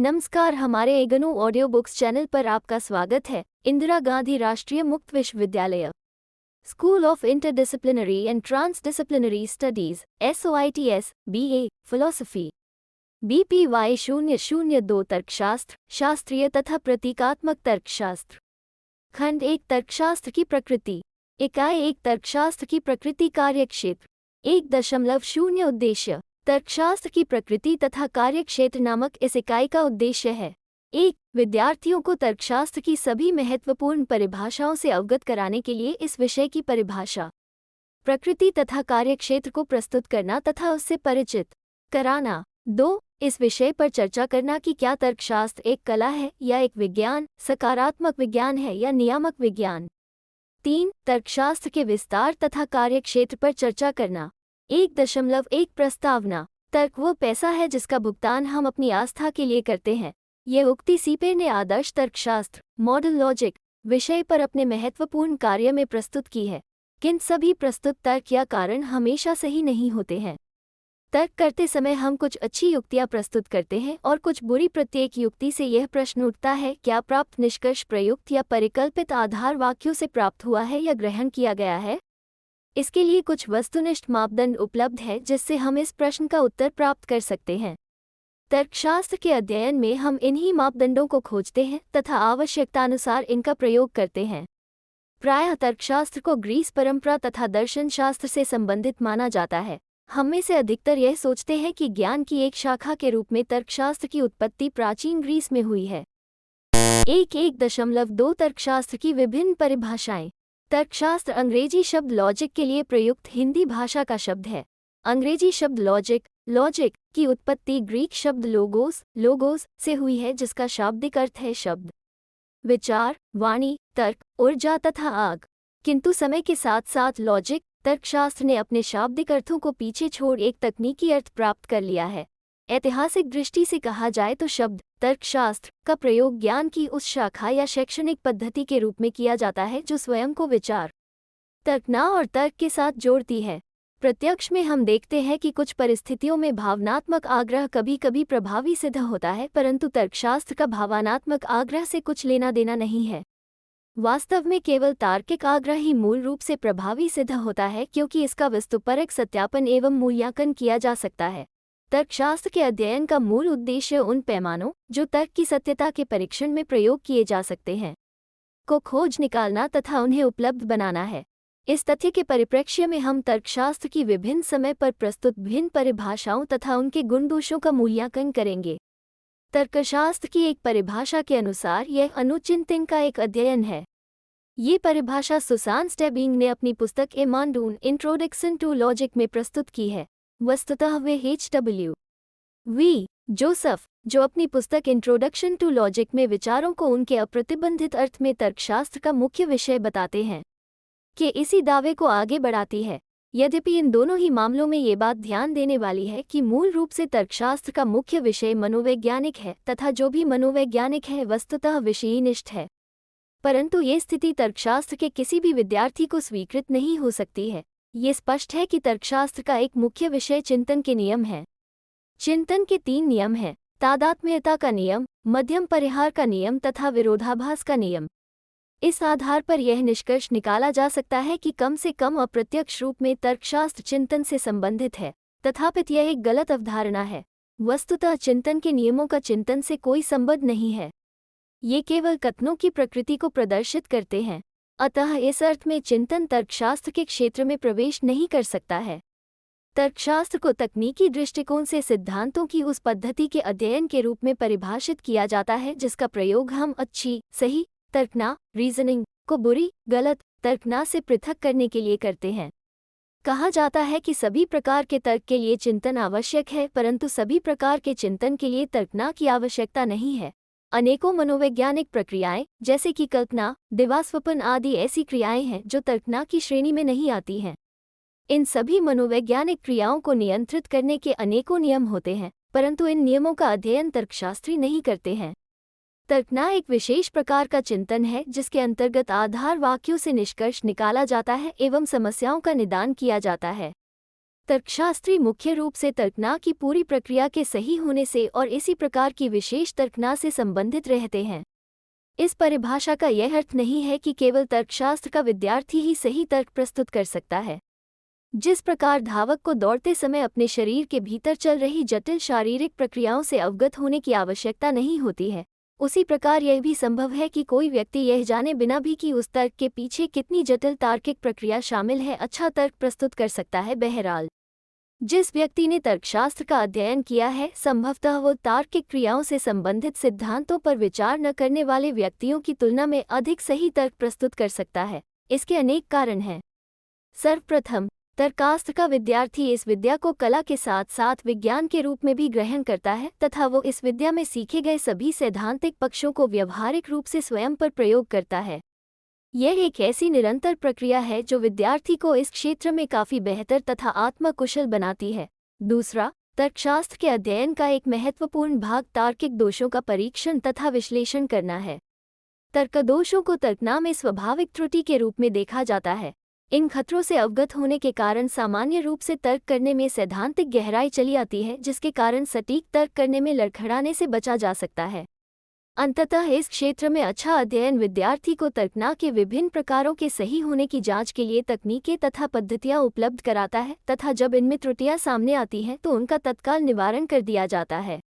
नमस्कार, हमारे एगनू audio books channel पर आपका स्वागत है। Indira Gandhi Rashtriya Mukt Vishwavidyalaya school of interdisciplinary and transdisciplinary studies SOITS BA philosophy BPY 002 तर्कशास्त्र शास्त्रीय तथा प्रतीकात्मक तर्कशास्त्र खंड 1 तर्कशास्त्र की प्रकृति इकाई 1 तर्कशास्त्र की प्रकृति कार्यक्षेत्र 1.0 उद्देश्य तर्कशास्त्र की प्रकृति तथा कार्यक्षेत्र नामक इस इकाई का उद्देश्य है 1. विद्यार्थियों को तर्कशास्त्र की सभी महत्वपूर्ण परिभाषाओं से अवगत कराने के लिए इस विषय की परिभाषा प्रकृति तथा कार्यक्षेत्र को प्रस्तुत करना तथा उससे परिचित कराना। 2. इस विषय पर चर्चा करना कि क्या तर्कशास्त्र एक कला है या एक विज्ञान, सकारात्मक विज्ञान है या नियामक विज्ञान। 3. तर्कशास्त्र के विस्तार तथा कार्यक्षेत्र पर चर्चा करना। 1.1 प्रस्तावना तर्क वो पैसा है जिसका भुगतान हम अपनी आस्था के लिए करते हैं। यह उक्ति सीपेर ने आदर्श तर्कशास्त्र मॉडल लॉजिक विषय पर अपने महत्वपूर्ण कार्य में प्रस्तुत की है। किंतु सभी प्रस्तुत तर्क या कारण हमेशा सही नहीं होते हैं। तर्क करते समय हम कुछ अच्छी युक्तियां प्रस्तुत करते हैं और कुछ बुरी। प्रत्येक युक्ति से यह प्रश्न उठता है, क्या प्राप्त निष्कर्ष प्रयुक्त या परिकल्पित आधार वाक्यों से प्राप्त हुआ है या ग्रहण किया गया है। इसके लिए कुछ वस्तुनिष्ठ मापदंड उपलब्ध है जिससे हम इस प्रश्न का उत्तर प्राप्त कर सकते हैं। तर्कशास्त्र के अध्ययन में हम इन्हीं मापदंडों को खोजते हैं तथा आवश्यकतानुसार इनका प्रयोग करते हैं। प्रायः तर्कशास्त्र को ग्रीस परंपरा तथा दर्शन शास्त्र से संबंधित माना जाता है। हम में से अधिकतर यह सोचते हैं कि ज्ञान की एक शाखा के रूप में तर्कशास्त्र की उत्पत्ति प्राचीन ग्रीस में हुई है। 1.2 तर्कशास्त्र की विभिन्न परिभाषाएं। तर्कशास्त्र अंग्रेजी शब्द लॉजिक के लिए प्रयुक्त हिंदी भाषा का शब्द है। अंग्रेजी शब्द लॉजिक की उत्पत्ति ग्रीक शब्द लोगोस से हुई है, जिसका शाब्दिक अर्थ है शब्द, विचार, वाणी, तर्क, ऊर्जा तथा आग। किंतु समय के साथ साथ लॉजिक तर्कशास्त्र ने अपने शाब्दिक अर्थों को पीछे छोड़ एक तकनीकी अर्थ प्राप्त कर लिया है। ऐतिहासिक दृष्टि से कहा जाए तो शब्द तर्कशास्त्र का प्रयोग ज्ञान की उस शाखा या शैक्षणिक पद्धति के रूप में किया जाता है जो स्वयं को विचार, तर्कना और तर्क के साथ जोड़ती है। प्रत्यक्ष में हम देखते हैं कि कुछ परिस्थितियों में भावनात्मक आग्रह कभी कभी प्रभावी सिद्ध होता है, परंतु तर्कशास्त्र का भावनात्मक आग्रह से कुछ लेना देना नहीं है। वास्तव में केवल तार्किक आग्रह ही मूल रूप से प्रभावी सिद्ध होता है, क्योंकि इसका वस्तुपरक सत्यापन एवं मूल्यांकन किया जा सकता है। तर्कशास्त्र के अध्ययन का मूल उद्देश्य उन पैमानों जो तर्क की सत्यता के परीक्षण में प्रयोग किए जा सकते हैं को खोज निकालना तथा उन्हें उपलब्ध बनाना है। इस तथ्य के परिप्रेक्ष्य में हम तर्कशास्त्र की विभिन्न समय पर प्रस्तुत भिन्न परिभाषाओं तथा उनके गुण दोषों का मूल्यांकन करेंगे। तर्कशास्त्र की एक परिभाषा के अनुसार यह अनुचिंतन का एक अध्ययन है। ये परिभाषा सुसान स्टेबिंग ने अपनी पुस्तक a modern introduction to logic में प्रस्तुत की है। वस्तुतः वे HW जोसेफ, जो अपनी पुस्तक इंट्रोडक्शन टू लॉजिक में विचारों को उनके अप्रतिबंधित अर्थ में तर्कशास्त्र का मुख्य विषय बताते हैं, कि इसी दावे को आगे बढ़ाती है। यद्यपि इन दोनों ही मामलों में ये बात ध्यान देने वाली है कि मूल रूप से तर्कशास्त्र का मुख्य विषय मनोवैज्ञानिक है तथा जो भी मनोवैज्ञानिक है वस्तुतः विषयनिष्ठ है। परंतु ये स्थिति तर्कशास्त्र के किसी भी विद्यार्थी को स्वीकृत नहीं हो सकती है। ये स्पष्ट है कि तर्कशास्त्र का एक मुख्य विषय चिंतन के नियम है। चिंतन के 3 नियम हैं: तादात्म्यता का नियम, मध्यम परिहार का नियम तथा विरोधाभास का नियम। इस आधार पर यह निष्कर्ष निकाला जा सकता है कि कम से कम अप्रत्यक्ष रूप में तर्कशास्त्र चिंतन से संबंधित है। तथापि यह एक गलत अवधारणा है। वस्तुतः चिंतन के नियमों का चिंतन से कोई संबंध नहीं है। ये केवल कथनों की प्रकृति को प्रदर्शित करते हैं। अतः इस अर्थ में चिंतन तर्कशास्त्र के क्षेत्र में प्रवेश नहीं कर सकता है। तर्कशास्त्र को तकनीकी दृष्टिकोण से सिद्धांतों की उस पद्धति के अध्ययन के रूप में परिभाषित किया जाता है जिसका प्रयोग हम अच्छी, सही तर्कना रीजनिंग को बुरी, गलत तर्कना से पृथक करने के लिए करते हैं। कहा जाता है कि सभी प्रकार के तर्क के लिए चिंतन आवश्यक है, परंतु सभी प्रकार के चिंतन के लिए तर्कना की आवश्यकता नहीं है। अनेकों मनोवैज्ञानिक प्रक्रियाएं जैसे कि कल्पना, दिवास्वप्न आदि ऐसी क्रियाएं हैं जो तर्कना की श्रेणी में नहीं आती हैं। इन सभी मनोवैज्ञानिक क्रियाओं को नियंत्रित करने के अनेकों नियम होते हैं, परंतु इन नियमों का अध्ययन तर्कशास्त्री नहीं करते हैं। तर्कना एक विशेष प्रकार का चिंतन है जिसके अंतर्गत आधार वाक्यों से निष्कर्ष निकाला जाता है एवं समस्याओं का निदान किया जाता है। तर्कशास्त्री मुख्य रूप से तर्कना की पूरी प्रक्रिया के सही होने से और इसी प्रकार की विशेष तर्कना से संबंधित रहते हैं। इस परिभाषा का यह अर्थ नहीं है कि केवल तर्कशास्त्र का विद्यार्थी ही सही तर्क प्रस्तुत कर सकता है। जिस प्रकार धावक को दौड़ते समय अपने शरीर के भीतर चल रही जटिल शारीरिक प्रक्रियाओं से अवगत होने की आवश्यकता नहीं होती है, उसी प्रकार यह भी संभव है कि कोई व्यक्ति यह जाने बिना भी कि उस तर्क के पीछे कितनी जटिल तार्किक प्रक्रिया शामिल है, अच्छा तर्क प्रस्तुत कर सकता है। बहरहाल, जिस व्यक्ति ने तर्कशास्त्र का अध्ययन किया है, संभवतः वो तार्किक क्रियाओं से संबंधित सिद्धांतों पर विचार न करने वाले व्यक्तियों की तुलना में अधिक सही तर्क प्रस्तुत कर सकता है। इसके अनेक कारण हैं। सर्वप्रथम, तर्कशास्त्र का विद्यार्थी इस विद्या को कला के साथ साथ विज्ञान के रूप में भी ग्रहण करता है तथा वो इस विद्या में सीखे गए सभी सैद्धांतिक पक्षों को व्यवहारिक रूप से स्वयं पर प्रयोग करता है। यह एक ऐसी निरंतर प्रक्रिया है जो विद्यार्थी को इस क्षेत्र में काफ़ी बेहतर तथा आत्मकुशल बनाती है। दूसरा, तर्कशास्त्र के अध्ययन का एक महत्वपूर्ण भाग तार्किक दोषों का परीक्षण तथा विश्लेषण करना है। तर्क दोषों को तर्कना में स्वाभाविक त्रुटि के रूप में देखा जाता है। इन खतरों से अवगत होने के कारण सामान्य रूप से तर्क करने में सैद्धांतिक गहराई चली आती है, जिसके कारण सटीक तर्क करने में लड़खड़ाने से बचा जा सकता है। अंततः इस क्षेत्र में अच्छा अध्ययन विद्यार्थी को तर्कना के विभिन्न प्रकारों के सही होने की जांच के लिए तकनीकें तथा पद्धतियां उपलब्ध कराता है तथा जब इनमें त्रुटियां सामने आती हैं तो उनका तत्काल निवारण कर दिया जाता है।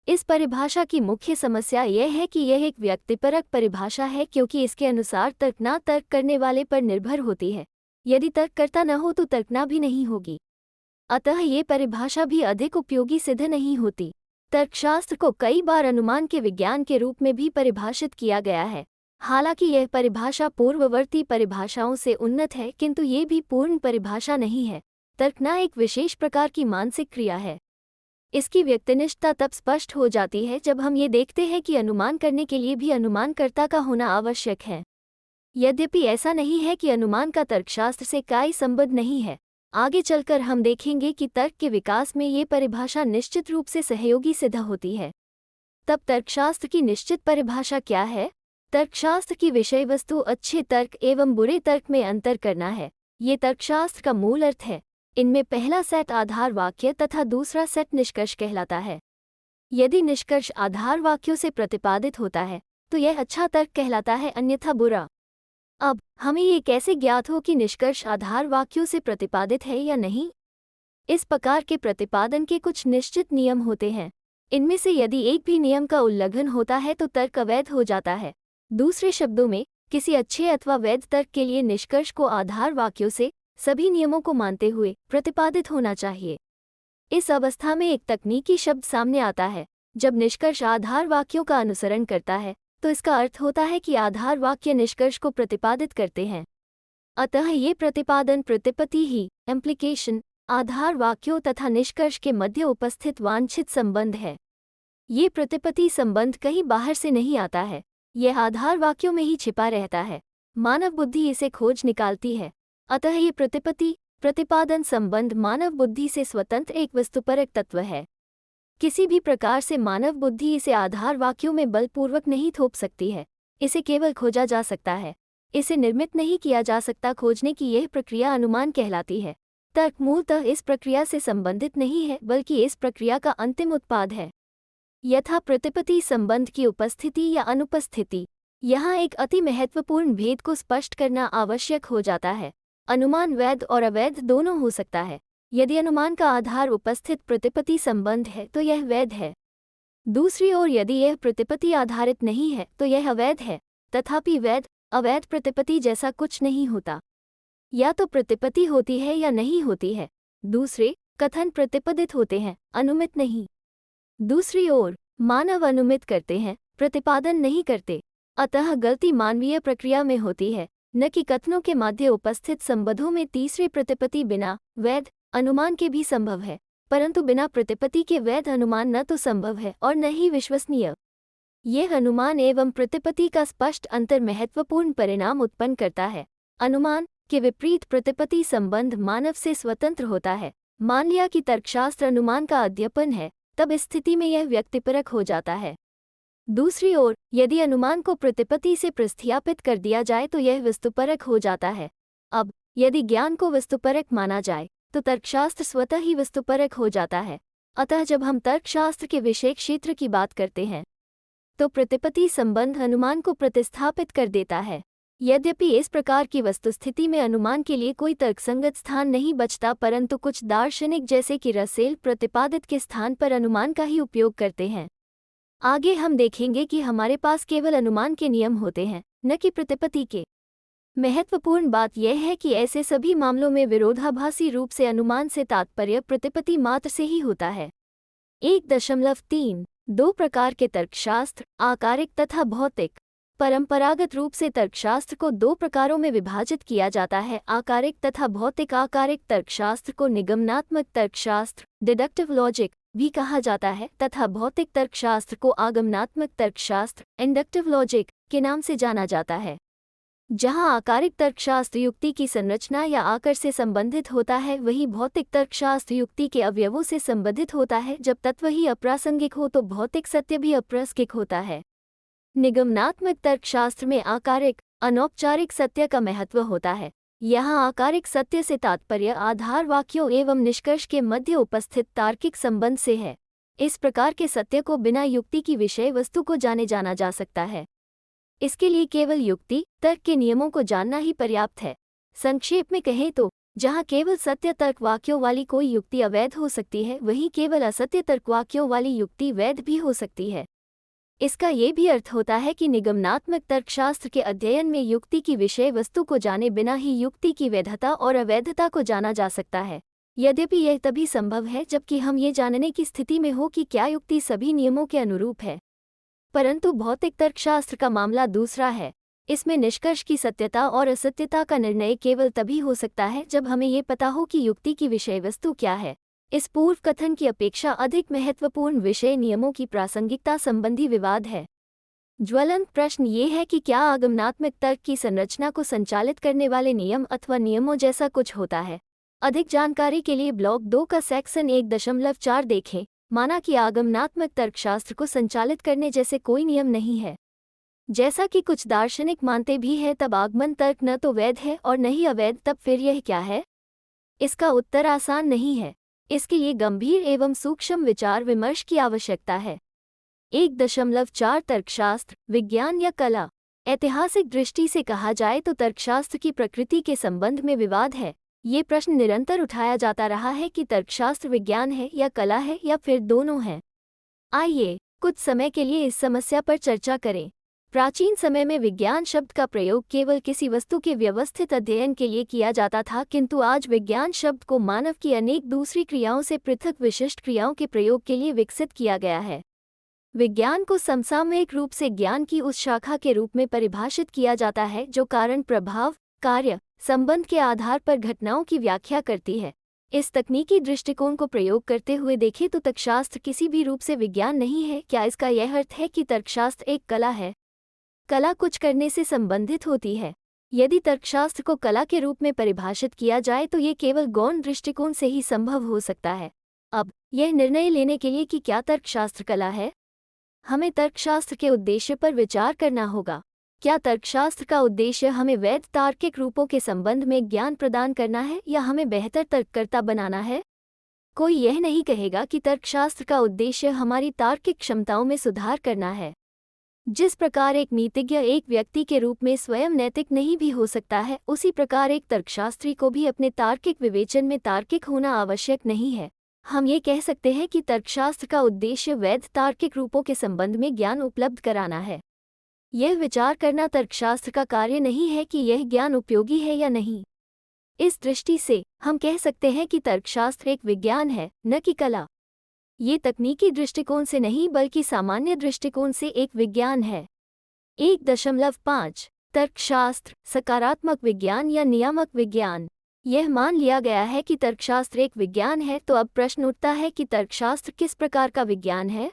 इस परिभाषा की मुख्य समस्या यह है कि यह एक व्यक्तिपरक परिभाषा है, क्योंकि इसके अनुसार तर्कना तर्क करने वाले पर निर्भर होती है। यदि तर्ककर्ता न हो तो तर्कना भी नहीं होगी। अतः ये परिभाषा भी अधिक उपयोगी सिद्ध नहीं होती। तर्कशास्त्र को कई बार अनुमान के विज्ञान के रूप में भी परिभाषित किया गया है। हालांकि यह परिभाषा पूर्ववर्ती परिभाषाओं से उन्नत है, किंतु ये भी पूर्ण परिभाषा नहीं है। तर्कना एक विशेष प्रकार की मानसिक क्रिया है। इसकी व्यक्तिनिष्ठता तब स्पष्ट हो जाती है जब हम ये देखते हैं कि अनुमान करने के लिए भी अनुमानकर्ता का होना आवश्यक है। यद्यपि ऐसा नहीं है कि अनुमान का तर्कशास्त्र से कोई संबंध नहीं है। आगे चलकर हम देखेंगे कि तर्क के विकास में ये परिभाषा निश्चित रूप से सहयोगी सिद्ध होती है। तब तर्कशास्त्र की निश्चित परिभाषा क्या है? तर्कशास्त्र की विषय वस्तु अच्छे तर्क एवं बुरे तर्क में अंतर करना है। ये तर्कशास्त्र का मूल अर्थ है। इनमें पहला सेट आधार वाक्य तथा दूसरा सेट निष्कर्ष कहलाता है। यदि निष्कर्ष आधार वाक्यों से प्रतिपादित होता है तो यह अच्छा तर्क कहलाता है, अन्यथा बुरा। अब हमें ये कैसे ज्ञात हो कि निष्कर्ष आधार वाक्यों से प्रतिपादित है या नहीं? इस प्रकार के प्रतिपादन के कुछ निश्चित नियम होते हैं। इनमें से यदि एक भी नियम का उल्लंघन होता है तो तर्क अवैध हो जाता है। दूसरे शब्दों में, किसी अच्छे अथवा वैध तर्क के लिए निष्कर्ष को आधार वाक्यों से सभी नियमों को मानते हुए प्रतिपादित होना चाहिए। इस अवस्था में एक तकनीकी शब्द सामने आता है। जब निष्कर्ष आधार वाक्यों का अनुसरण करता है तो इसका अर्थ होता है कि आधार वाक्य निष्कर्ष को प्रतिपादित करते हैं। अतः ये प्रतिपादन प्रतिपत्ति ही इम्प्लीकेशन आधार वाक्यों तथा निष्कर्ष के मध्य उपस्थित वांछित संबंध है। ये प्रतिपत्ति संबंध कहीं बाहर से नहीं आता है, यह आधार वाक्यों में ही छिपा रहता है। मानव बुद्धि इसे खोज निकालती है। अतः ये प्रतिपत्ति प्रतिपादन संबंध मानव बुद्धि से स्वतंत्र एक वस्तुपरक तत्व है। किसी भी प्रकार से मानव बुद्धि इसे आधार वाक्यों में बलपूर्वक नहीं थोप सकती है। इसे केवल खोजा जा सकता है, इसे निर्मित नहीं किया जा सकता। खोजने की यह प्रक्रिया अनुमान कहलाती है। तर्क मूलतः इस प्रक्रिया से संबंधित नहीं है, बल्कि इस प्रक्रिया का अंतिम उत्पाद है। यथा प्रतिपत्ति संबंध की उपस्थिति या अनुपस्थिति। यहाँ एक अति महत्वपूर्ण भेद को स्पष्ट करना आवश्यक हो जाता है। अनुमान वैध और अवैध दोनों हो सकता है। यदि अनुमान का आधार उपस्थित प्रतिपत्ति संबंध है तो यह वैध है। दूसरी ओर यदि यह प्रतिपत्ति आधारित नहीं है तो यह अवैध है। तथापि वैध अवैध प्रतिपत्ति जैसा कुछ नहीं होता। या तो प्रतिपत्ति होती है या नहीं होती है। दूसरे कथन प्रतिपादित होते हैं, अनुमित नहीं। दूसरी ओर मानव अनुमित करते हैं, प्रतिपादन नहीं करते। अतः गलती मानवीय प्रक्रिया में होती है, न कि कथनों के मध्य उपस्थित संबंधों में। तीसरी प्रतिपत्ति बिना वैध अनुमान के भी संभव है, परंतु बिना प्रतिपत्ति के वैध अनुमान न तो संभव है और न ही विश्वसनीय। यह अनुमान एवं प्रतिपत्ति का स्पष्ट अंतर महत्वपूर्ण परिणाम उत्पन्न करता है। अनुमान के विपरीत प्रतिपत्ति संबंध मानव से स्वतंत्र होता है। मान लिया कि तर्कशास्त्र अनुमान का अध्ययन है, तब इस स्थिति में यह व्यक्तिपरक हो जाता है। दूसरी ओर यदि अनुमान को प्रतिपत्ति से प्रतिस्थापित कर दिया जाए तो यह वस्तुपरक हो जाता है। अब यदि ज्ञान को वस्तुपरक माना जाए तो तर्कशास्त्र स्वतः ही वस्तुपरक हो जाता है। अतः जब हम तर्कशास्त्र के विषय क्षेत्र की बात करते हैं तो प्रतिपत्ति संबंध अनुमान को प्रतिस्थापित कर देता है। यद्यपि इस प्रकार की वस्तुस्थिति में अनुमान के लिए कोई तर्कसंगत स्थान नहीं बचता, परंतु कुछ दार्शनिक जैसे कि रसेल प्रतिपादित के स्थान पर अनुमान का ही उपयोग करते हैं। आगे हम देखेंगे कि हमारे पास केवल अनुमान के नियम होते हैं, न कि प्रतिपत्ति के। महत्वपूर्ण बात यह है कि ऐसे सभी मामलों में विरोधाभासी रूप से अनुमान से तात्पर्य प्रतिपत्ति मात्र से ही होता है। 1.3 दो प्रकार के तर्कशास्त्र, आकारिक तथा भौतिक। परंपरागत रूप से तर्कशास्त्र को दो प्रकारों में विभाजित किया जाता है, आकारिक तथा भौतिक। आकारिक तर्कशास्त्र को निगमनात्मक तर्कशास्त्र, डिडक्टिव लॉजिक भी कहा जाता है तथा भौतिक तर्कशास्त्र को आगमनात्मक तर्कशास्त्र, इंडक्टिव लॉजिक के नाम से जाना जाता है। जहां आकारिक तर्कशास्त्र युक्ति की संरचना या आकर से संबंधित होता है, वहीं भौतिक तर्कशास्त्र युक्ति के अवयवों से संबंधित होता है। जब तत्व ही अप्रासंगिक हो तो भौतिक सत्य भी अप्रासंगिक होता है। निगमनात्मक तर्कशास्त्र में आकारिक, अनौपचारिक सत्य का महत्व होता है। यहाँ आकारिक सत्य से तात्पर्य आधार वाक्यों एवं निष्कर्ष के मध्य उपस्थित तार्किक संबंध से है। इस प्रकार के सत्य को बिना युक्ति की विषय वस्तु को जाना जा सकता है। इसके लिए केवल युक्ति, तर्क के नियमों को जानना ही पर्याप्त है। संक्षेप में कहें तो जहाँ केवल सत्य तर्क वाक्यों वाली कोई युक्ति अवैध हो सकती है, वहीं केवल असत्य तर्क वाक्यों वाली युक्ति वैध भी हो सकती है। इसका ये भी अर्थ होता है कि निगमनात्मक तर्कशास्त्र के अध्ययन में युक्ति की विषय वस्तु को जाने बिना ही युक्ति की वैधता और अवैधता को जाना जा सकता है। यद्यपि यह तभी संभव है जबकि हम ये जानने की स्थिति में हो कि क्या युक्ति सभी नियमों के अनुरूप है। परंतु भौतिक तर्कशास्त्र का मामला दूसरा है। इसमें निष्कर्ष की सत्यता और असत्यता का निर्णय केवल तभी हो सकता है जब हमें ये पता हो कि युक्ति की विषय वस्तु क्या है। इस पूर्व कथन की अपेक्षा अधिक महत्वपूर्ण विषय नियमों की प्रासंगिकता संबंधी विवाद है। ज्वलंत प्रश्न ये है कि क्या आगमनात्मक तर्क की संरचना को संचालित करने वाले नियम अथवा नियमों जैसा कुछ होता है। अधिक जानकारी के लिए ब्लॉक 2 का सेक्शन 1.4 देखें। माना कि आगमनात्मक तर्कशास्त्र को संचालित करने जैसे कोई नियम नहीं है, जैसा कि कुछ दार्शनिक मानते भी हैं, तब आगमन तर्क न तो वैध है और न ही अवैध। तब फिर यह क्या है? इसका उत्तर आसान नहीं है। इसके लिए गंभीर एवं सूक्ष्म विचार विमर्श की आवश्यकता है। 1.4 तर्कशास्त्र, विज्ञान या कला। ऐतिहासिक दृष्टि से कहा जाए तो तर्कशास्त्र की प्रकृति के संबंध में विवाद है। ये प्रश्न निरंतर उठाया जाता रहा है कि तर्कशास्त्र विज्ञान है या कला है या फिर दोनों हैं। आइए कुछ समय के लिए इस समस्या पर चर्चा करें। प्राचीन समय में विज्ञान शब्द का प्रयोग केवल किसी वस्तु के व्यवस्थित अध्ययन के लिए किया जाता था, किंतु आज विज्ञान शब्द को मानव की अनेक दूसरी क्रियाओं से पृथक विशिष्ट क्रियाओं के प्रयोग के लिए विकसित किया गया है। विज्ञान को समसामयिक रूप से ज्ञान की उस शाखा के रूप में परिभाषित किया जाता है जो कारण प्रभाव, कार्य, संबंध के आधार पर घटनाओं की व्याख्या करती है। इस तकनीकी दृष्टिकोण को प्रयोग करते हुए देखें तो तर्कशास्त्र किसी भी रूप से विज्ञान नहीं है। क्या इसका यह अर्थ है कि तर्कशास्त्र एक कला है? कला कुछ करने से संबंधित होती है। यदि तर्कशास्त्र को कला के रूप में परिभाषित किया जाए तो ये केवल गौण दृष्टिकोण से ही संभव हो सकता है। अब यह निर्णय लेने के लिए कि क्या तर्कशास्त्र कला है, हमें तर्कशास्त्र के उद्देश्य पर विचार करना होगा। क्या तर्कशास्त्र का उद्देश्य हमें वैध तार्किक रूपों के संबंध में ज्ञान प्रदान करना है या हमें बेहतर तर्ककर्ता बनाना है? कोई यह नहीं कहेगा कि तर्कशास्त्र का उद्देश्य हमारी तार्किक क्षमताओं में सुधार करना है। जिस प्रकार एक नीतिज्ञ एक व्यक्ति के रूप में स्वयं नैतिक नहीं भी हो सकता है, उसी प्रकार एक तर्कशास्त्री को भी अपने तार्किक विवेचन में तार्किक होना आवश्यक नहीं है। हम ये कह सकते हैं कि तर्कशास्त्र का उद्देश्य वैध तार्किक रूपों के संबंध में ज्ञान उपलब्ध कराना है। यह विचार करना तर्कशास्त्र का कार्य नहीं है कि यह ज्ञान उपयोगी है या नहीं। इस दृष्टि से हम कह सकते हैं कि तर्कशास्त्र एक विज्ञान है, न कि कला। ये तकनीकी दृष्टिकोण से नहीं बल्कि सामान्य दृष्टिकोण से एक विज्ञान है। 1.5 तर्कशास्त्र, सकारात्मक विज्ञान या नियामक विज्ञान। यह मान लिया गया है कि तर्कशास्त्र एक विज्ञान है, तो अब प्रश्न उठता है कि तर्कशास्त्र किस प्रकार का विज्ञान है?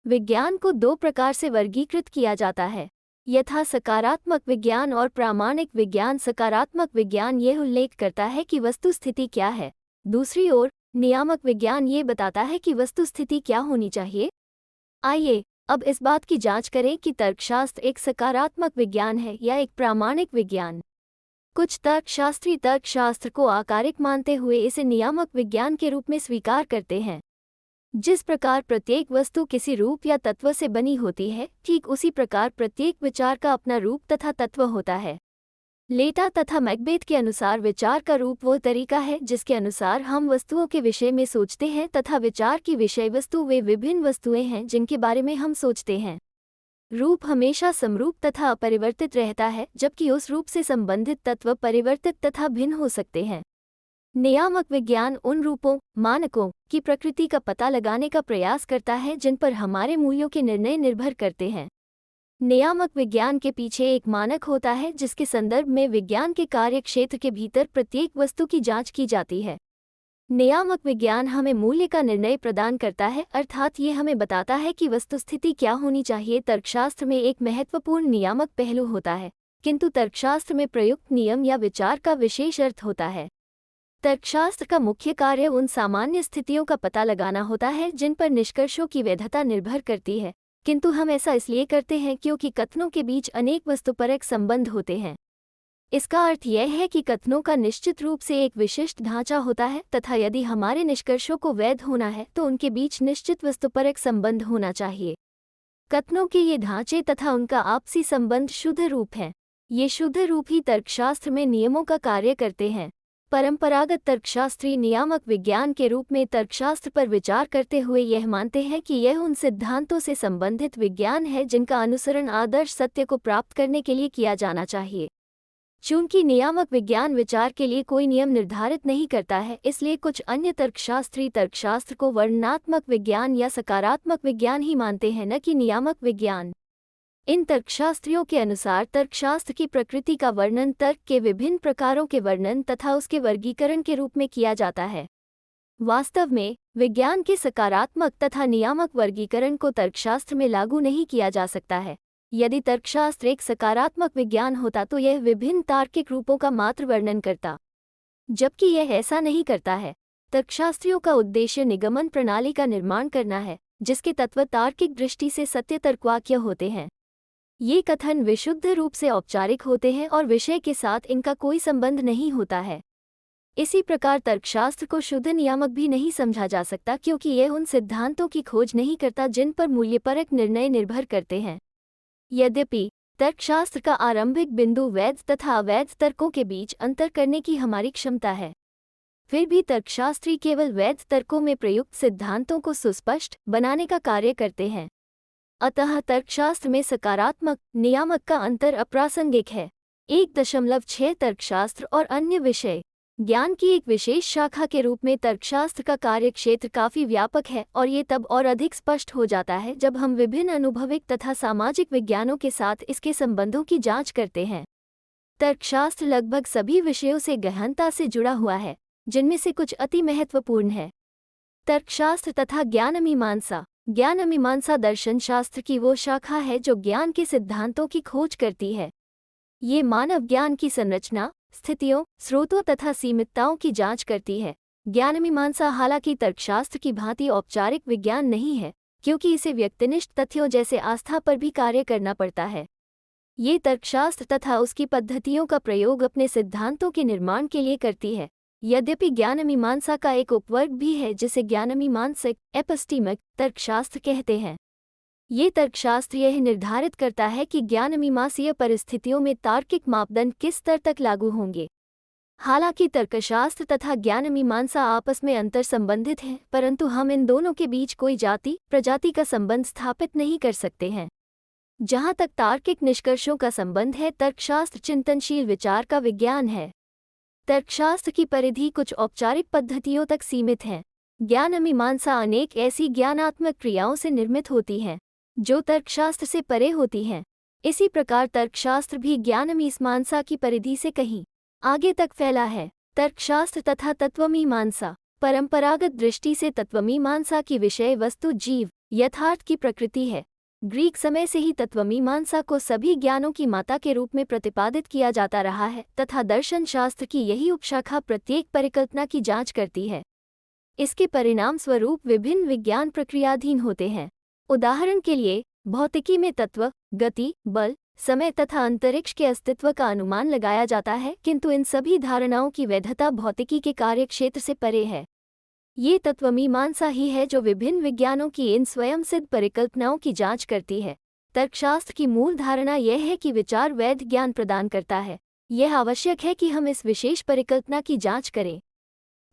विज्ञान को दो प्रकार से वर्गीकृत किया जाता है, यथा सकारात्मक विज्ञान और प्रामाणिक विज्ञान। सकारात्मक विज्ञान यह उल्लेख करता है कि वस्तुस्थिति क्या है। दूसरी ओर नियामक विज्ञान ये बताता है कि वस्तुस्थिति क्या होनी चाहिए। आइए अब इस बात की जांच करें कि तर्कशास्त्र एक सकारात्मक विज्ञान है या एक प्रामाणिक विज्ञान। कुछ तर्कशास्त्री तर्कशास्त्र को आकारिक मानते हुए इसे नियामक विज्ञान के रूप में स्वीकार करते हैं। जिस प्रकार प्रत्येक वस्तु किसी रूप या तत्व से बनी होती है, ठीक उसी प्रकार प्रत्येक विचार का अपना रूप तथा तत्व होता है। लेटा तथा मैकबेथ के अनुसार विचार का रूप वो तरीका है जिसके अनुसार हम वस्तुओं के विषय में सोचते हैं, तथा विचार की विषय वस्तु वे विभिन्न वस्तुएं हैं जिनके बारे में हम सोचते हैं। रूप हमेशा समरूप तथा अपरिवर्तित रहता है, जबकि उस रूप से संबंधित तत्व परिवर्तित तथा भिन्न हो सकते हैं। नियामक विज्ञान उन रूपों, मानकों की प्रकृति का पता लगाने का प्रयास करता है जिन पर हमारे मूल्यों के निर्णय निर्भर करते हैं। नियामक विज्ञान के पीछे एक मानक होता है जिसके संदर्भ में विज्ञान के कार्य क्षेत्र के भीतर प्रत्येक वस्तु की जांच की जाती है। नियामक विज्ञान हमें मूल्य का निर्णय प्रदान करता है, अर्थात ये हमें बताता है कि वस्तुस्थिति क्या होनी चाहिए। तर्कशास्त्र में एक महत्वपूर्ण नियामक पहलू होता है, किंतु तर्कशास्त्र में प्रयुक्त नियम या विचार का विशेष अर्थ होता है। तर्कशास्त्र का मुख्य कार्य उन सामान्य स्थितियों का पता लगाना होता है जिन पर निष्कर्षों की वैधता निर्भर करती है, किंतु हम ऐसा इसलिए करते हैं क्योंकि कथनों के बीच अनेक वस्तुपरक संबंध होते हैं। इसका अर्थ यह है कि कथनों का निश्चित रूप से एक विशिष्ट ढांचा होता है, तथा यदि हमारे निष्कर्षों को वैध होना है तो उनके बीच निश्चित वस्तुपरक संबंध होना चाहिए। कथनों के ये ढांचे तथा उनका आपसी संबंध शुद्ध रूप हैं। ये शुद्ध रूप ही तर्कशास्त्र में नियमों का कार्य करते हैं। परंपरागत तर्कशास्त्री नियामक विज्ञान के रूप में तर्कशास्त्र पर विचार करते हुए यह मानते हैं कि यह उन सिद्धांतों से संबंधित विज्ञान है जिनका अनुसरण आदर्श सत्य को प्राप्त करने के लिए किया जाना चाहिए। चूंकि नियामक विज्ञान विचार के लिए कोई नियम निर्धारित नहीं करता है, इसलिए कुछ अन्य तर्कशास्त्री तर्कशास्त्र को वर्णनात्मक विज्ञान या सकारात्मक विज्ञान ही मानते हैं, न कि नियामक विज्ञान। इन तर्कशास्त्रियों के अनुसार तर्कशास्त्र की प्रकृति का वर्णन तर्क के विभिन्न प्रकारों के वर्णन तथा उसके वर्गीकरण के रूप में किया जाता है। वास्तव में विज्ञान के सकारात्मक तथा नियामक वर्गीकरण को तर्कशास्त्र में लागू नहीं किया जा सकता है। यदि तर्कशास्त्र एक सकारात्मक विज्ञान होता तो यह विभिन्न तार्किक रूपों का मात्र वर्णन करता, जबकि यह ऐसा नहीं करता है। तर्कशास्त्रियों का उद्देश्य निगमन प्रणाली का निर्माण करना है जिसके तत्व तार्किक दृष्टि से सत्य तर्कवाक्य होते हैं। ये कथन विशुद्ध रूप से औपचारिक होते हैं और विषय के साथ इनका कोई संबंध नहीं होता है। इसी प्रकार तर्कशास्त्र को शुद्ध नियामक भी नहीं समझा जा सकता, क्योंकि यह उन सिद्धांतों की खोज नहीं करता जिन पर मूल्यपरक निर्णय निर्भर करते हैं। यद्यपि तर्कशास्त्र का आरंभिक बिंदु वैध तथा अवैध तर्कों के बीच अंतर करने की हमारी क्षमता है, फिर भी तर्कशास्त्री केवल वैध तर्कों में प्रयुक्त सिद्धांतों को सुस्पष्ट बनाने का कार्य करते हैं। अतः तर्कशास्त्र में सकारात्मक नियामक का अंतर अप्रासंगिक है। 1.6 तर्कशास्त्र और अन्य विषय ज्ञान की एक विशेष शाखा के रूप में तर्कशास्त्र का कार्यक्षेत्र काफी व्यापक है, और ये तब और अधिक स्पष्ट हो जाता है जब हम विभिन्न अनुभविक तथा सामाजिक विज्ञानों के साथ इसके संबंधों की जांच करते हैं। तर्कशास्त्र लगभग सभी विषयों से गहनता से जुड़ा हुआ है, जिनमें से कुछ अति महत्वपूर्ण है। तर्कशास्त्र तथा ज्ञानमीमांसा। ज्ञानमीमांसा दर्शन शास्त्र की वो शाखा है जो ज्ञान के सिद्धांतों की खोज करती है। ये मानव ज्ञान की संरचना, स्थितियों, स्रोतों तथा सीमितताओं की जांच करती है। ज्ञानमीमांसा हालांकि तर्कशास्त्र की भांति औपचारिक विज्ञान नहीं है, क्योंकि इसे व्यक्तिनिष्ठ तथ्यों जैसे आस्था पर भी कार्य करना पड़ता है। ये तर्कशास्त्र तथा उसकी पद्धतियों का प्रयोग अपने सिद्धांतों के निर्माण के लिए करती है। यद्यपि ज्ञानमीमांसा का एक उपवर्ग भी है जिसे ज्ञानमीमांसक एपिस्टीमिक तर्कशास्त्र कहते हैं। ये तर्कशास्त्र यह निर्धारित करता है कि ज्ञानमीमांसीय परिस्थितियों में तार्किक मापदंड किस स्तर तक लागू होंगे। हालांकि तर्कशास्त्र तथा ज्ञानमीमांसा आपस में अंतर संबंधित हैं, परंतु हम इन दोनों के बीच कोई जाति प्रजाति का संबंध स्थापित नहीं कर सकते हैं। जहाँ तक तार्किक निष्कर्षों का संबंध है, तर्कशास्त्र चिंतनशील विचार का विज्ञान है। तर्कशास्त्र की परिधि कुछ औपचारिक पद्धतियों तक सीमित है। ज्ञानमीमांसा अनेक ऐसी ज्ञानात्मक क्रियाओं से निर्मित होती हैं जो तर्कशास्त्र से परे होती हैं। इसी प्रकार तर्कशास्त्र भी ज्ञानमीमांसा की परिधि से कहीं आगे तक फैला है। तर्कशास्त्र तथा तत्वमीमांसा। परंपरागत दृष्टि से तत्वमीमांसा की विषय वस्तु जीव यथार्थ की प्रकृति है। ग्रीक समय से ही तत्वमीमांसा को सभी ज्ञानों की माता के रूप में प्रतिपादित किया जाता रहा है, तथा दर्शन शास्त्र की यही उपशाखा प्रत्येक परिकल्पना की जांच करती है। इसके परिणाम स्वरूप विभिन्न विज्ञान प्रक्रियाधीन होते हैं। उदाहरण के लिए भौतिकी में तत्व, गति, बल, समय तथा अंतरिक्ष के अस्तित्व का अनुमान लगाया जाता है, किंतु इन सभी धारणाओं की वैधता भौतिकी के कार्यक्षेत्र से परे है। ये तत्वमीमांसा ही है जो विभिन्न विज्ञानों की इन स्वयंसिद्ध परिकल्पनाओं की जांच करती है। तर्कशास्त्र की मूल धारणा यह है कि विचार वैध ज्ञान प्रदान करता है। यह आवश्यक है कि हम इस विशेष परिकल्पना की जांच करें।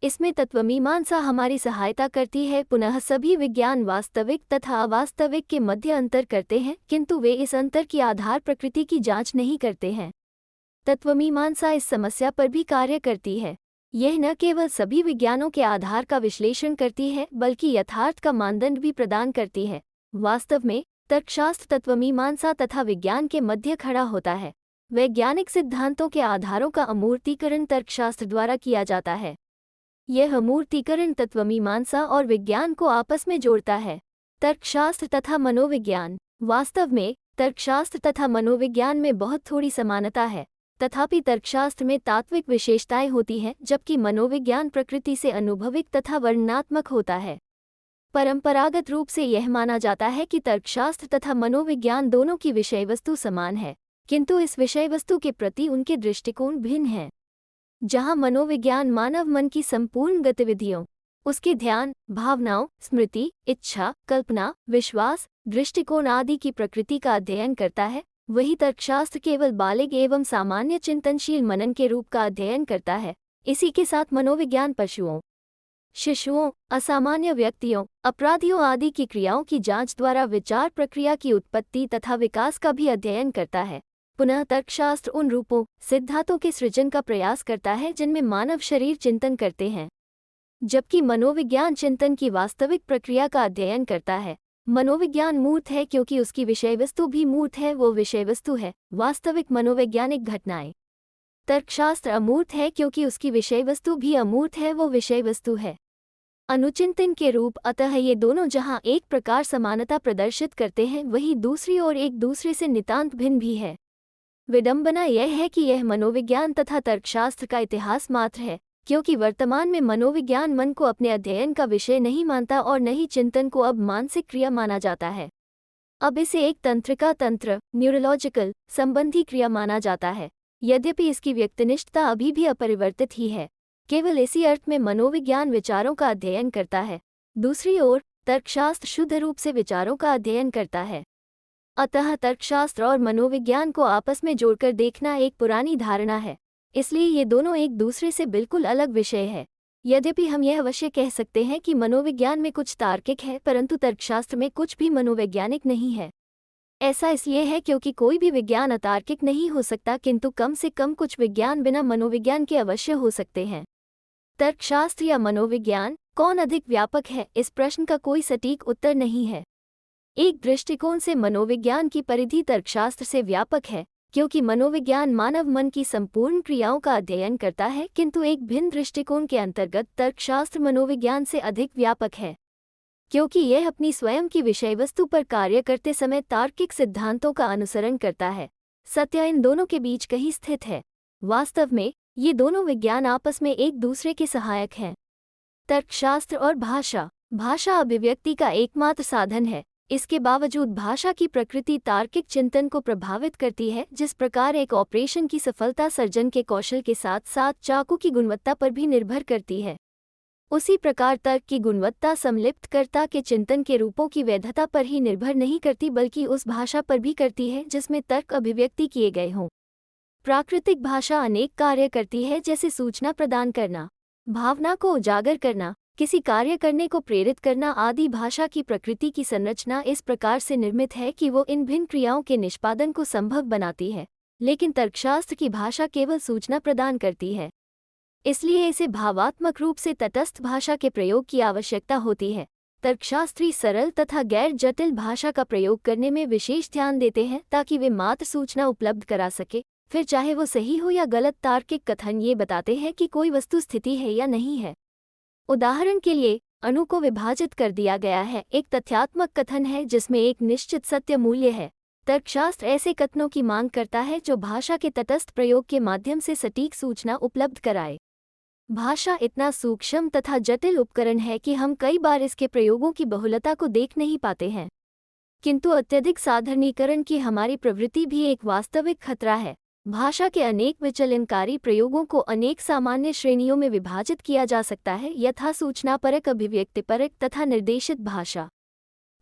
इसमें तत्वमीमांसा हमारी सहायता करती है। पुनः सभी विज्ञान वास्तविक तथा अवास्तविक के मध्य अंतर करते हैं, किंतु वे इस अंतर की आधार प्रकृति की जांच नहीं करते हैं। तत्वमीमांसा इस समस्या पर भी कार्य करती है। यह न केवल सभी विज्ञानों के आधार का विश्लेषण करती है, बल्कि यथार्थ का मानदंड भी प्रदान करती है। वास्तव में तर्कशास्त्र तत्वमीमांसा तथा विज्ञान के मध्य खड़ा होता है। वैज्ञानिक सिद्धांतों के आधारों का अमूर्तीकरण तर्कशास्त्र द्वारा किया जाता है। यह अमूर्तीकरण तत्वमीमांसा और विज्ञान को आपस में जोड़ता है। तर्कशास्त्र तथा मनोविज्ञान। वास्तव में तर्कशास्त्र तथा मनोविज्ञान में बहुत थोड़ी समानता है, तथापि तर्कशास्त्र में तात्विक विशेषताएं होती हैं, जबकि मनोविज्ञान प्रकृति से अनुभविक तथा वर्णनात्मक होता है। परंपरागत रूप से यह माना जाता है कि तर्कशास्त्र तथा मनोविज्ञान दोनों की विषयवस्तु समान है, किंतु इस विषयवस्तु के प्रति उनके दृष्टिकोण भिन्न हैं। जहां मनोविज्ञान मानव मन की संपूर्ण गतिविधियों, उसके ध्यान, भावनाओं, स्मृति, इच्छा, कल्पना, विश्वास, दृष्टिकोण आदि की प्रकृति का अध्ययन करता है, वही तर्कशास्त्र केवल बालिग एवं सामान्य चिंतनशील मनन के रूप का अध्ययन करता है। इसी के साथ मनोविज्ञान पशुओं, शिशुओं, असामान्य व्यक्तियों, अपराधियों आदि की क्रियाओं की जांच द्वारा विचार प्रक्रिया की उत्पत्ति तथा विकास का भी अध्ययन करता है। पुनः तर्कशास्त्र उन रूपों, सिद्धांतों के सृजन का प्रयास करता है जिनमें मानव शरीर चिंतन करते हैं, जबकि मनोविज्ञान चिंतन की वास्तविक प्रक्रिया का अध्ययन करता है। मनोविज्ञान मूर्त है क्योंकि उसकी विषयवस्तु भी मूर्त है, वो विषयवस्तु है। वास्तविक मनोवैज्ञानिक घटनाएं। तर्कशास्त्र अमूर्त है क्योंकि उसकी विषयवस्तु भी अमूर्त है, वो विषयवस्तु है। अनुचिंतन के रूप। अतः ये दोनों जहां एक प्रकार समानता प्रदर्शित करते हैं, वहीं दूसरी ओर एक दूसरे से नितांत भिन्न भी है। विडंबना यह है कि यह मनोविज्ञान तथा तर्कशास्त्र का इतिहास मात्र है, क्योंकि वर्तमान में मनोविज्ञान मन को अपने अध्ययन का विषय नहीं मानता और न ही चिंतन को अब मानसिक क्रिया माना जाता है। अब इसे एक तंत्रिका तंत्र, न्यूरोलॉजिकल, संबंधी क्रिया माना जाता है, यद्यपि इसकी व्यक्तिनिष्ठता अभी भी अपरिवर्तित ही है। केवल इसी अर्थ में मनोविज्ञान विचारों का अध्ययन करता है। दूसरी ओर तर्कशास्त्र शुद्ध रूप से विचारों का अध्ययन करता है। अतः तर्कशास्त्र और मनोविज्ञान को आपस में जोड़कर देखना एक पुरानी धारणा है, इसलिए ये दोनों एक दूसरे से बिल्कुल अलग विषय है। यद्यपि हम यह अवश्य कह सकते हैं कि मनोविज्ञान में कुछ तार्किक है, परंतु तर्कशास्त्र में कुछ भी मनोवैज्ञानिक नहीं है। ऐसा इसलिए है क्योंकि कोई भी विज्ञान अतार्किक नहीं हो सकता, किंतु कम से कम कुछ विज्ञान बिना मनोविज्ञान के अवश्य हो सकते हैं। तर्कशास्त्र या मनोविज्ञान, कौन अधिक व्यापक है, इस प्रश्न का कोई सटीक उत्तर नहीं है। एक दृष्टिकोण से मनोविज्ञान की परिधि तर्कशास्त्र से व्यापक है, क्योंकि मनोविज्ञान मानव मन की संपूर्ण क्रियाओं का अध्ययन करता है, किंतु एक भिन्न दृष्टिकोण के अंतर्गत तर्कशास्त्र मनोविज्ञान से अधिक व्यापक है, क्योंकि यह अपनी स्वयं की विषयवस्तु पर कार्य करते समय तार्किक सिद्धांतों का अनुसरण करता है। सत्य इन दोनों के बीच कहीं स्थित है। वास्तव में ये दोनों विज्ञान आपस में एक दूसरे के सहायक हैं। तर्कशास्त्र और भाषा। भाषा अभिव्यक्ति का एकमात्र साधन है। इसके बावजूद भाषा की प्रकृति तार्किक चिंतन को प्रभावित करती है। जिस प्रकार एक ऑपरेशन की सफलता सर्जन के कौशल के साथ साथ चाकू की गुणवत्ता पर भी निर्भर करती है, उसी प्रकार तर्क की गुणवत्ता समलिप्तकर्ता के चिंतन के रूपों की वैधता पर ही निर्भर नहीं करती, बल्कि उस भाषा पर भी करती है जिसमें तर्क अभिव्यक्ति किए गए हों। प्राकृतिक भाषा अनेक कार्य करती है, जैसे सूचना प्रदान करना, भावना को उजागर करना, किसी कार्य करने को प्रेरित करना आदि। भाषा की प्रकृति की संरचना इस प्रकार से निर्मित है कि वो इन भिन्न क्रियाओं के निष्पादन को संभव बनाती है, लेकिन तर्कशास्त्र की भाषा केवल सूचना प्रदान करती है। इसलिए इसे भावात्मक रूप से तटस्थ भाषा के प्रयोग की आवश्यकता होती है। तर्कशास्त्री सरल तथा गैर जटिल भाषा का प्रयोग करने में विशेष ध्यान देते हैं, ताकि वे मात्र सूचना उपलब्ध करा सके, फिर चाहे वो सही हो या गलत। तार्किक कथन ये बताते हैं कि कोई वस्तु स्थिति है या नहीं है। उदाहरण के लिए, अणु को विभाजित कर दिया गया है, एक तथ्यात्मक कथन है जिसमें एक निश्चित सत्य मूल्य है। तर्कशास्त्र ऐसे कथनों की मांग करता है जो भाषा के तटस्थ प्रयोग के माध्यम से सटीक सूचना उपलब्ध कराए। भाषा इतना सूक्ष्म तथा जटिल उपकरण है कि हम कई बार इसके प्रयोगों की बहुलता को देख नहीं पाते हैं। किंतु अत्यधिक साधारणीकरण की हमारी प्रवृत्ति भी एक वास्तविक खतरा है। भाषा के अनेक विचलनकारी प्रयोगों को अनेक सामान्य श्रेणियों में विभाजित किया जा सकता है, यथा सूचनापरक, अभिव्यक्तिपरक तथा निर्देशित भाषा।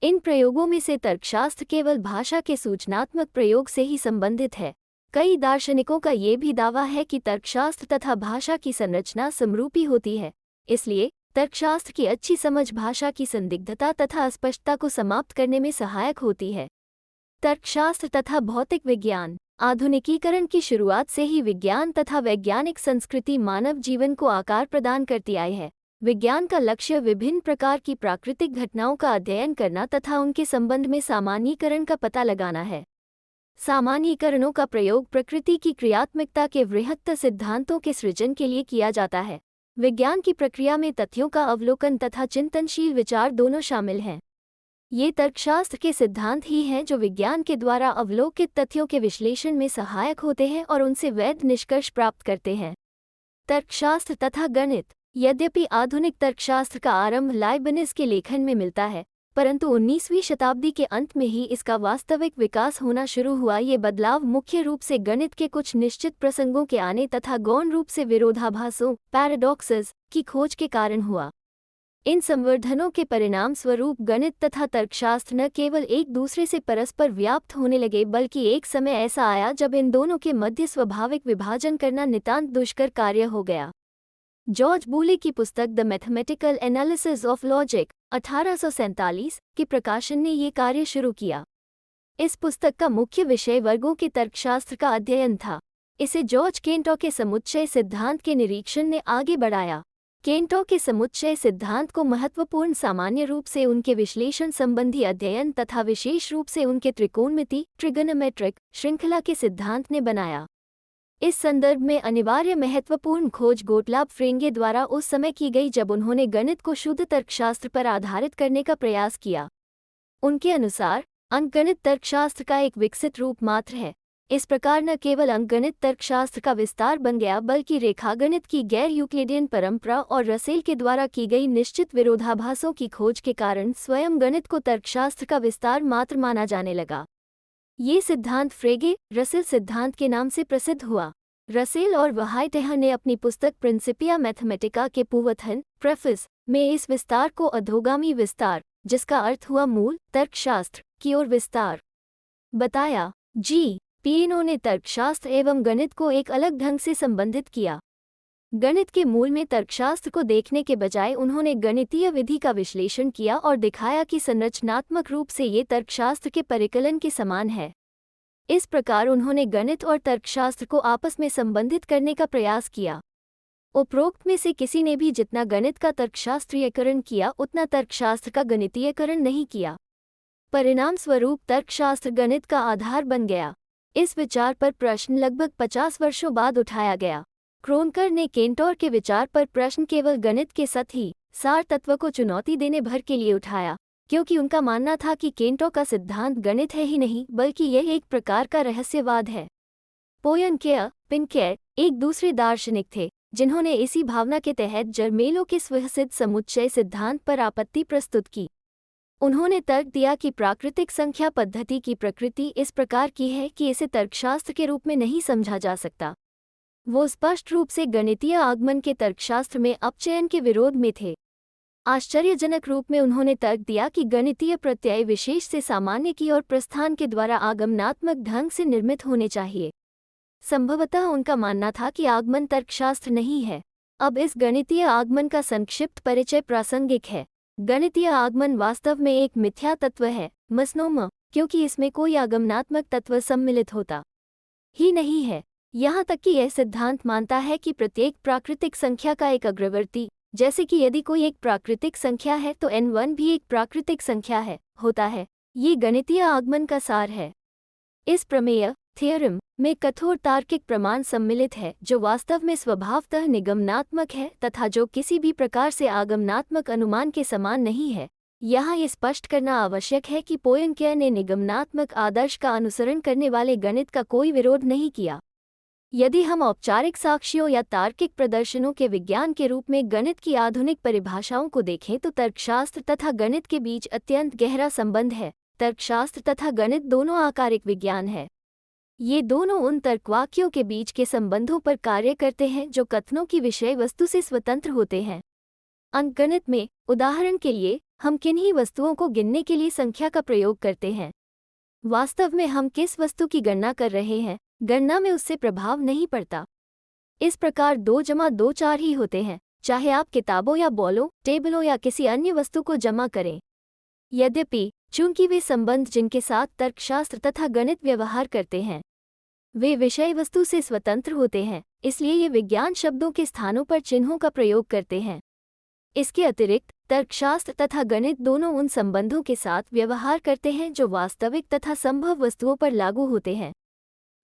इन प्रयोगों में से तर्कशास्त्र केवल भाषा के सूचनात्मक प्रयोग से ही संबंधित है। कई दार्शनिकों का ये भी दावा है कि तर्कशास्त्र तथा भाषा की संरचना समरूपी होती है, इसलिए तर्कशास्त्र की अच्छी समझ भाषा की संदिग्धता तथा अस्पष्टता को समाप्त करने में सहायक होती है। तर्कशास्त्र तथा भौतिक विज्ञान। आधुनिकीकरण की शुरुआत से ही विज्ञान तथा वैज्ञानिक संस्कृति मानव जीवन को आकार प्रदान करती आई है। विज्ञान का लक्ष्य विभिन्न प्रकार की प्राकृतिक घटनाओं का अध्ययन करना तथा उनके संबंध में सामान्यीकरण का पता लगाना है। सामान्यीकरणों का प्रयोग प्रकृति की क्रियात्मकता के वृहत्तर सिद्धांतों के सृजन के लिए किया जाता है। विज्ञान की प्रक्रिया में तथ्यों का अवलोकन तथा चिंतनशील विचार दोनों शामिल हैं। ये तर्कशास्त्र के सिद्धांत ही हैं जो विज्ञान के द्वारा अवलोकित तथ्यों के विश्लेषण में सहायक होते हैं और उनसे वैध निष्कर्ष प्राप्त करते हैं। तर्कशास्त्र तथा गणित। यद्यपि आधुनिक तर्कशास्त्र का आरंभ लाइबनिज़ के लेखन में मिलता है, परंतु 19वीं शताब्दी के अंत में ही इसका वास्तविक विकास होना शुरू हुआ। ये बदलाव मुख्य रूप से गणित के कुछ निश्चित प्रसंगों के आने तथा गौण रूप से विरोधाभासों पैराडॉक्सेस की खोज के कारण हुआ। इन संवर्धनों के परिणाम स्वरूप गणित तथा तर्कशास्त्र न केवल एक दूसरे से परस्पर व्याप्त होने लगे, बल्कि एक समय ऐसा आया जब इन दोनों के मध्य स्वाभाविक विभाजन करना नितांत दुष्कर कार्य हो गया। जॉर्ज बूले की पुस्तक the mathematical analysis of logic 1847 के प्रकाशन ने ये कार्य शुरू किया। इस पुस्तक का मुख्य विषय वर्गों के तर्कशास्त्र का अध्ययन था। इसे जॉर्ज केंटो के समुच्चय सिद्धांत के निरीक्षण ने आगे बढ़ाया। केंटो के समुच्चय सिद्धांत को महत्वपूर्ण सामान्य रूप से उनके विश्लेषण संबंधी अध्ययन तथा विशेष रूप से उनके त्रिकोणमिति ट्रिगोनोमेट्रिक श्रृंखला के सिद्धांत ने बनाया। इस संदर्भ में अनिवार्य महत्वपूर्ण खोज गोटलाब फ्रेंगे द्वारा उस समय की गई जब उन्होंने गणित को शुद्ध तर्कशास्त्र पर आधारित करने का प्रयास किया। उनके अनुसार अंकगणित तर्कशास्त्र का एक विकसित रूप मात्र है। इस प्रकार न केवल अंकगणित तर्कशास्त्र का विस्तार बन गया, बल्कि रेखागणित की गैर यूक्लिडियन परंपरा और रसेल के द्वारा की गई निश्चित विरोधाभासों की खोज के कारण स्वयं गणित को तर्कशास्त्र का विस्तार मात्र माना जाने लगा। ये सिद्धांत फ्रेगे रसेल सिद्धांत के नाम से प्रसिद्ध हुआ। रसेल और व्हाइटेहर ने अपनी पुस्तक प्रिंसिपिया मैथमेटिका के पूर्वथन प्रेफिस में इस विस्तार को अधोगामी विस्तार, जिसका अर्थ हुआ मूल तर्कशास्त्र की ओर विस्तार, बताया। पीनो ने तर्कशास्त्र एवं गणित को एक अलग ढंग से संबंधित किया। गणित के मूल में तर्कशास्त्र को देखने के बजाय उन्होंने गणितीय विधि का विश्लेषण किया और दिखाया कि संरचनात्मक रूप से ये तर्कशास्त्र के परिकलन के समान है। इस प्रकार उन्होंने गणित और तर्कशास्त्र को आपस में संबंधित करने का प्रयास किया। उपरोक्त में से किसी ने भी जितना गणित का तर्कशास्त्रीयकरण किया, उतना तर्कशास्त्र का गणितीयकरण नहीं किया। परिणाम स्वरूप तर्कशास्त्र गणित का आधार बन गया। इस विचार पर प्रश्न लगभग 50 वर्षों बाद उठाया गया। क्रोनकर ने केंटोर के विचार पर प्रश्न केवल गणित के सतही सार तत्व को चुनौती देने भर के लिए उठाया, क्योंकि उनका मानना था कि केंटो का सिद्धांत गणित है ही नहीं, बल्कि यह एक प्रकार का रहस्यवाद है। पोयनकेयर पिनकेयर एक दूसरे दार्शनिक थे जिन्होंने इसी भावना के तहत जर्मेलो के स्वसिद्ध समुच्चय सिद्धांत पर आपत्ति प्रस्तुत की। उन्होंने तर्क दिया कि प्राकृतिक संख्या पद्धति की प्रकृति इस प्रकार की है कि इसे तर्कशास्त्र के रूप में नहीं समझा जा सकता। वो स्पष्ट रूप से गणितीय आगमन के तर्कशास्त्र में अपचयन के विरोध में थे। आश्चर्यजनक रूप में उन्होंने तर्क दिया कि गणितीय प्रत्यय विशेष से सामान्य की और प्रस्थान के द्वारा आगमनात्मक ढंग से निर्मित होने चाहिए। संभवतः उनका मानना था कि आगमन तर्कशास्त्र नहीं है। अब इस गणितीय आगमन का संक्षिप्त परिचय प्रासंगिक है। गणितीय आगमन वास्तव में एक मिथ्या तत्व है, मिसनोमर, क्योंकि इसमें कोई आगमनात्मक तत्व सम्मिलित होता ही नहीं है। यहाँ तक कि यह सिद्धांत मानता है कि प्रत्येक प्राकृतिक संख्या का एक अग्रवर्ती, जैसे कि यदि कोई एक प्राकृतिक संख्या है तो n1 भी एक प्राकृतिक संख्या है, होता है। ये गणितीय आगमन का सार है। इस प्रमेय थ्योरम में कठोर तार्किक प्रमाण सम्मिलित है, जो वास्तव में स्वभावतः निगमनात्मक है तथा जो किसी भी प्रकार से आगमनात्मक अनुमान के समान नहीं है। यहाँ ये स्पष्ट करना आवश्यक है कि पोयनकेयर ने निगमनात्मक आदर्श का अनुसरण करने वाले गणित का कोई विरोध नहीं किया। यदि हम औपचारिक साक्ष्यों या तार्किक प्रदर्शनों के विज्ञान के रूप में गणित की आधुनिक परिभाषाओं को देखें तो तर्कशास्त्र तथा गणित के बीच अत्यंत गहरा संबंध है, तर्कशास्त्र तथा गणित दोनों आकारिक विज्ञान है। ये दोनों उन तर्कवाक्यों के बीच के संबंधों पर कार्य करते हैं जो कथनों की विषय वस्तु से स्वतंत्र होते हैं। अंकगणित में, उदाहरण के लिए, हम किन्हीं वस्तुओं को गिनने के लिए संख्या का प्रयोग करते हैं। वास्तव में हम किस वस्तु की गणना कर रहे हैं, गणना में उससे प्रभाव नहीं पड़ता। इस प्रकार 2 जमा 2 4 ही होते हैं, चाहे आप किताबों या बॉलों, टेबलों या किसी अन्य वस्तु को जमा करें। यद्यपि, चूंकि वे संबंध जिनके साथ तर्कशास्त्र तथा गणित व्यवहार करते हैं, वे विषय वस्तु से स्वतंत्र होते हैं, इसलिए ये विज्ञान शब्दों के स्थानों पर चिन्हों का प्रयोग करते हैं। इसके अतिरिक्त तर्कशास्त्र तथा गणित दोनों उन संबंधों के साथ व्यवहार करते हैं जो वास्तविक तथा संभव वस्तुओं पर लागू होते हैं।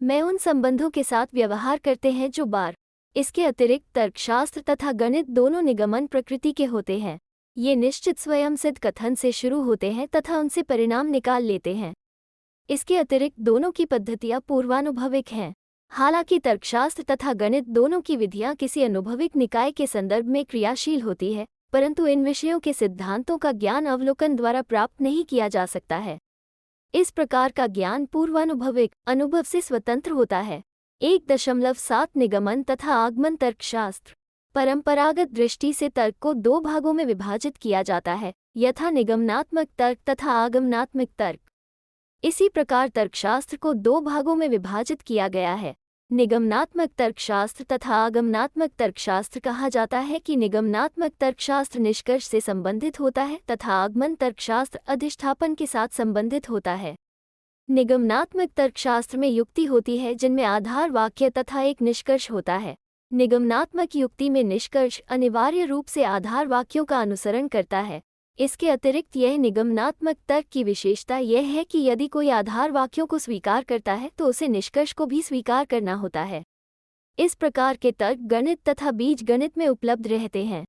मैं उन संबंधों के साथ व्यवहार करते हैं जो बार। इसके अतिरिक्त तर्कशास्त्र तथा गणित दोनों निगमन प्रकृति के होते हैं। ये निश्चित स्वयंसिद्ध कथन से शुरू होते हैं तथा उनसे परिणाम निकाल लेते हैं। इसके अतिरिक्त दोनों की पद्धतियां पूर्वानुभविक हैं। हालांकि तर्कशास्त्र तथा गणित दोनों की विधियां किसी अनुभविक निकाय के संदर्भ में क्रियाशील होती है, परंतु इन विषयों के सिद्धांतों का ज्ञान अवलोकन द्वारा प्राप्त नहीं किया जा सकता है। इस प्रकार का ज्ञान पूर्वानुभविक अनुभव से स्वतंत्र होता है। 1.7 निगमन तथा आगमन तर्कशास्त्र। परंपरागत दृष्टि से तर्क को 2 भागों में विभाजित किया जाता है, यथा निगमनात्मक तर्क तथा आगमनात्मक तर्क। इसी प्रकार तर्कशास्त्र को 2 भागों में विभाजित किया गया है। निगमनात्मक तर्कशास्त्र तथा आगमनात्मक तर्कशास्त्र। कहा जाता है कि निगमनात्मक तर्कशास्त्र निष्कर्ष से संबंधित होता है तथा आगमन तर्कशास्त्र अधिष्ठापन के साथ संबंधित होता है। निगमनात्मक तर्कशास्त्र में युक्ति होती है जिनमें आधार वाक्य तथा एक निष्कर्ष होता है। निगमनात्मक युक्ति में निष्कर्ष अनिवार्य रूप से आधार वाक्यों का अनुसरण करता है। इसके अतिरिक्त यह निगमनात्मक तर्क की विशेषता यह है कि यदि कोई आधार वाक्यों को स्वीकार करता है तो उसे निष्कर्ष को भी स्वीकार करना होता है। इस प्रकार के तर्क गणित तथा बीजगणित में उपलब्ध रहते हैं।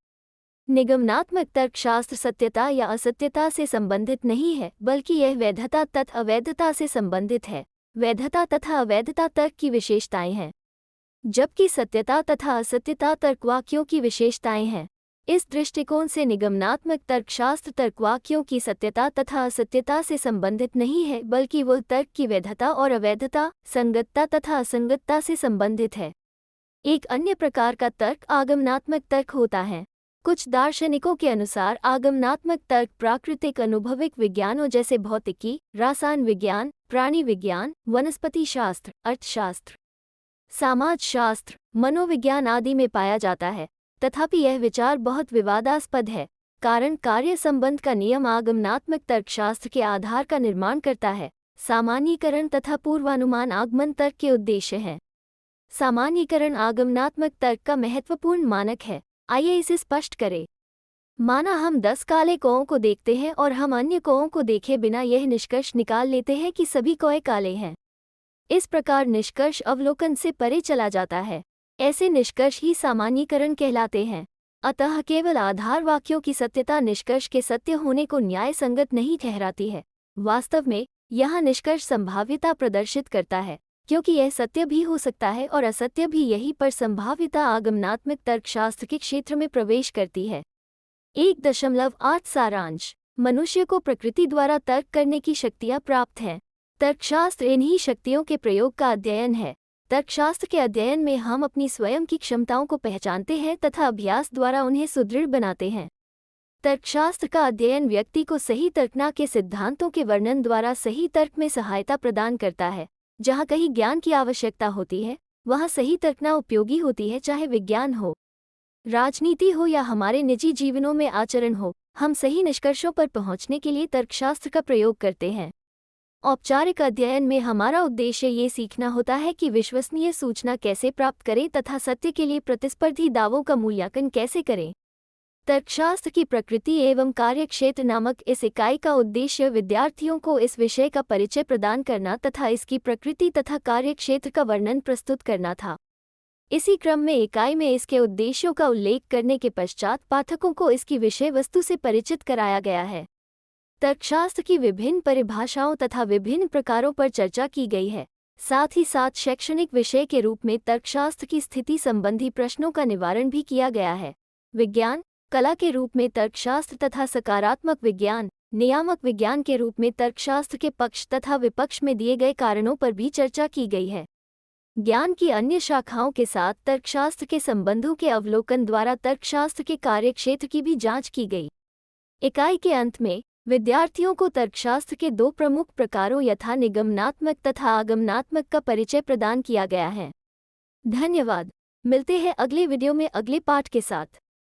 निगमनात्मक तर्कशास्त्र सत्यता या असत्यता से संबंधित नहीं है, बल्कि यह वैधता तथा अवैधता से संबंधित है। वैधता तथा अवैधता तर्क की विशेषताएं हैं, जबकि सत्यता तथा असत्यता तर्कवाक्यों की विशेषताएं हैं। इस दृष्टिकोण से निगमनात्मक तर्कशास्त्र तर्कवाक्यों की सत्यता तथा असत्यता से संबंधित नहीं है, बल्कि वह तर्क की वैधता और अवैधता, संगतता तथा असंगतता से संबंधित है। एक अन्य प्रकार का तर्क आगमनात्मक तर्क होता है। कुछ दार्शनिकों के अनुसार आगमनात्मक तर्क प्राकृतिक अनुभविक विज्ञानों जैसे भौतिकी, रसायन विज्ञान, प्राणी विज्ञान, वनस्पति शास्त्र, अर्थशास्त्र, समाजशास्त्र, मनोविज्ञान आदि में पाया जाता है। तथापि यह विचार बहुत विवादास्पद है, कारण कार्य संबंध का नियम आगमनात्मक तर्कशास्त्र के आधार का निर्माण करता है। सामान्यीकरण तथा पूर्वानुमान आगमन तर्क के उद्देश्य हैं। सामान्यीकरण आगमनात्मक तर्क का महत्वपूर्ण मानक है। आइए इसे स्पष्ट करें। माना हम 10 काले कौओं को देखते हैं और हम अन्य कौओं को देखे बिना यह निष्कर्ष निकाल लेते हैं कि सभी कौए काले हैं। इस प्रकार निष्कर्ष अवलोकन से परे चला जाता है। ऐसे निष्कर्ष ही सामान्यीकरण कहलाते हैं। अतः केवल आधार वाक्यों की सत्यता निष्कर्ष के सत्य होने को न्याय संगत नहीं ठहराती है। वास्तव में यहाँ निष्कर्ष संभाव्यता प्रदर्शित करता है, क्योंकि यह सत्य भी हो सकता है और असत्य भी। यही पर संभाव्यता आगमनात्मक तर्कशास्त्र के क्षेत्र में प्रवेश करती है। 1.8 सारांश। मनुष्य को प्रकृति द्वारा तर्क करने की शक्तियाँ प्राप्त हैं। तर्कशास्त्र इन्हीं शक्तियों के प्रयोग का अध्ययन है। तर्कशास्त्र के अध्ययन में हम अपनी स्वयं की क्षमताओं को पहचानते हैं तथा अभ्यास द्वारा उन्हें सुदृढ़ बनाते हैं। तर्कशास्त्र का अध्ययन व्यक्ति को सही तर्कना के सिद्धांतों के वर्णन द्वारा सही तर्क में सहायता प्रदान करता है। जहाँ कहीं ज्ञान की आवश्यकता होती है, वहाँ सही तर्कना उपयोगी होती है। चाहे विज्ञान हो, राजनीति हो या हमारे निजी जीवनों में आचरण हो, हम सही निष्कर्षों पर पहुँचने के लिए तर्कशास्त्र का प्रयोग करते हैं। औपचारिक अध्ययन में हमारा उद्देश्य ये सीखना होता है कि विश्वसनीय सूचना कैसे प्राप्त करें तथा सत्य के लिए प्रतिस्पर्धी दावों का मूल्यांकन कैसे करें। तर्कशास्त्र की प्रकृति एवं कार्यक्षेत्र नामक इस इकाई का उद्देश्य विद्यार्थियों को इस विषय का परिचय प्रदान करना तथा इसकी प्रकृति तथा कार्यक्षेत्र का वर्णन प्रस्तुत करना था। इसी क्रम में इकाई में इसके उद्देश्यों का उल्लेख करने के पश्चात पाठकों को इसकी विषय वस्तु से परिचित कराया गया है। तर्कशास्त्र की विभिन्न परिभाषाओं तथा विभिन्न प्रकारों पर चर्चा की गई है। साथ ही साथ शैक्षणिक विषय के रूप में तर्कशास्त्र की स्थिति संबंधी प्रश्नों का निवारण भी किया गया है। विज्ञान, कला के रूप में तर्कशास्त्र तथा सकारात्मक विज्ञान, नियामक विज्ञान के रूप में तर्कशास्त्र के पक्ष तथा विपक्ष में दिए गए कारणों पर भी चर्चा की गई है। ज्ञान की अन्य शाखाओं के साथ तर्कशास्त्र के संबंधों के अवलोकन द्वारा तर्कशास्त्र के कार्यक्षेत्र की भी जांच की गई। इकाई के अंत में विद्यार्थियों को तर्कशास्त्र के दो प्रमुख प्रकारों यथा निगमनात्मक तथा आगमनात्मक का परिचय प्रदान किया गया है। धन्यवाद। मिलते हैं अगले वीडियो में अगले पाठ के साथ।